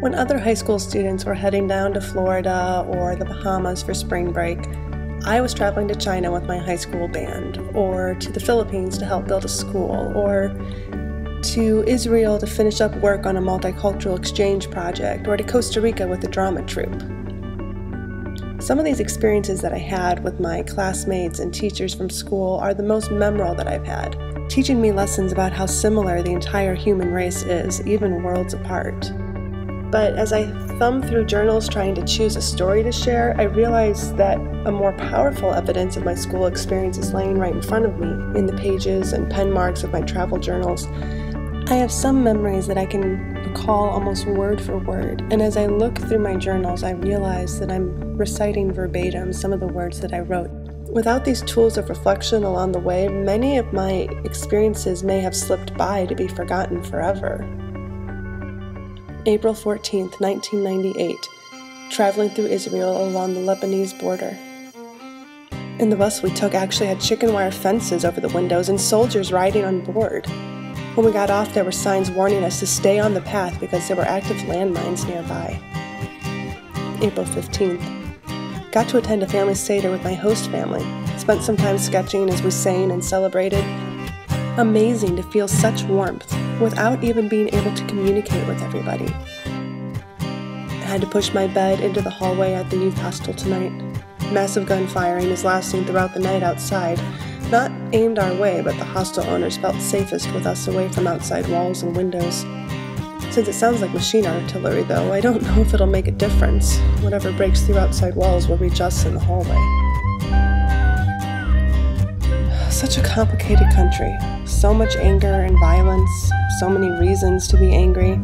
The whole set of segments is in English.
When other high school students were heading down to Florida or the Bahamas for spring break, I was traveling to China with my high school band, or to the Philippines to help build a school, or to Israel to finish up work on a multicultural exchange project, or to Costa Rica with a drama troupe. Some of these experiences that I had with my classmates and teachers from school are the most memorable that I've had, teaching me lessons about how similar the entire human race is, even worlds apart. But as I thumbed through journals trying to choose a story to share, I realized that a more powerful evidence of my school experience is laying right in front of me, in the pages and pen marks of my travel journals. I have some memories that I can recall almost word for word, and as I look through my journals, I realize that I'm reciting verbatim some of the words that I wrote. Without these tools of reflection along the way, many of my experiences may have slipped by to be forgotten forever. April 14th, 1998, traveling through Israel along the Lebanese border. And the bus we took actually had chicken wire fences over the windows and soldiers riding on board. When we got off, there were signs warning us to stay on the path because there were active landmines nearby. April 15th, got to attend a family Seder with my host family. Spent some time sketching as we sang and celebrated. Amazing to feel such warmth without even being able to communicate with everybody. I had to push my bed into the hallway at the youth hostel tonight. Massive gun firing is lasting throughout the night outside. Not aimed our way, but the hostel owners felt safest with us away from outside walls and windows. Since it sounds like machine artillery, though, I don't know if it'll make a difference. Whatever breaks through outside walls will reach us in the hallway. Such a complicated country. So much anger and violence, so many reasons to be angry.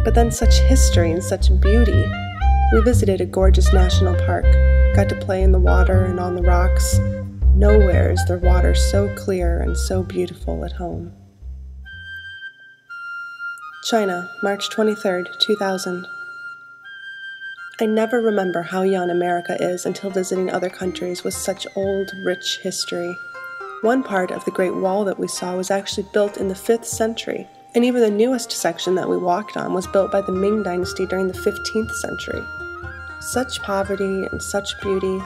But then such history and such beauty. We visited a gorgeous national park, got to play in the water and on the rocks. Nowhere is there water so clear and so beautiful at home. China, March 23rd, 2000. I never remember how young America is until visiting other countries with such old, rich history. One part of the Great Wall that we saw was actually built in the 5th century, and even the newest section that we walked on was built by the Ming Dynasty during the 15th century. Such poverty and such beauty.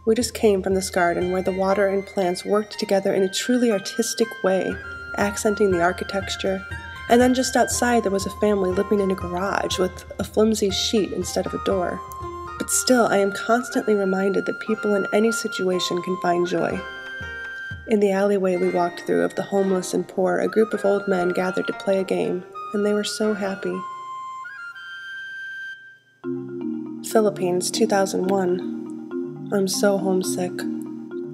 We just came from this garden where the water and plants worked together in a truly artistic way, accenting the architecture, and then just outside there was a family living in a garage with a flimsy sheet instead of a door. But still, I am constantly reminded that people in any situation can find joy. In the alleyway we walked through of the homeless and poor, a group of old men gathered to play a game, and they were so happy. Philippines, 2001. I'm so homesick.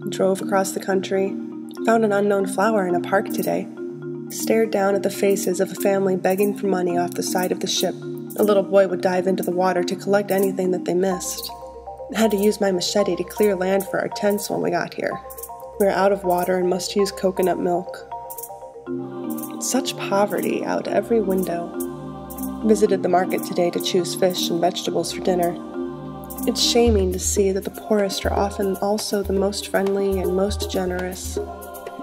Drove across the country, found an unknown flower in a park today, stared down at the faces of a family begging for money off the side of the ship. A little boy would dive into the water to collect anything that they missed. I had to use my machete to clear land for our tents when we got here. We were out of water and must use coconut milk. Such poverty out every window. Visited the market today to choose fish and vegetables for dinner. It's shaming to see that the poorest are often also the most friendly and most generous.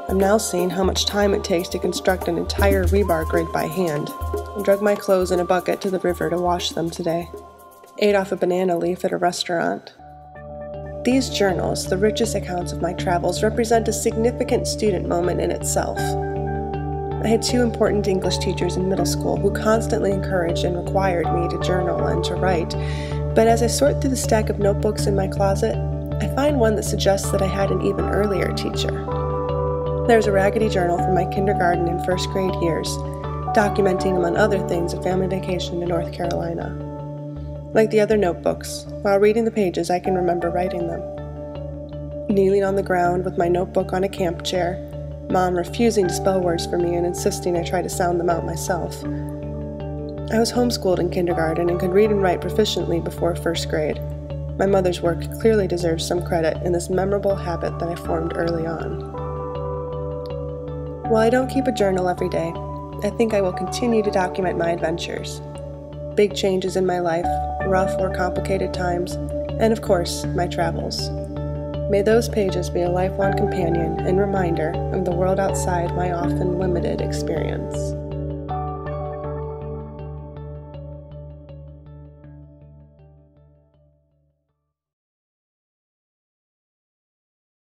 I'm now seeing how much time it takes to construct an entire rebar grid by hand. I drug my clothes in a bucket to the river to wash them today. Ate off a banana leaf at a restaurant. These journals, the richest accounts of my travels, represent a significant student moment in itself. I had 2 important English teachers in middle school who constantly encouraged and required me to journal and to write, but as I sort through the stack of notebooks in my closet, I find one that suggests that I had an even earlier teacher. There's a raggedy journal from my kindergarten and 1st grade years, documenting, among other things, a family vacation to North Carolina. Like the other notebooks, while reading the pages, I can remember writing them. Kneeling on the ground with my notebook on a camp chair, Mom refusing to spell words for me and insisting I try to sound them out myself. I was homeschooled in kindergarten and could read and write proficiently before 1st grade. My mother's work clearly deserves some credit in this memorable habit that I formed early on. While I don't keep a journal every day, I think I will continue to document my adventures. Big changes in my life, rough or complicated times, and of course, my travels. May those pages be a lifelong companion and reminder of the world outside my often limited experience.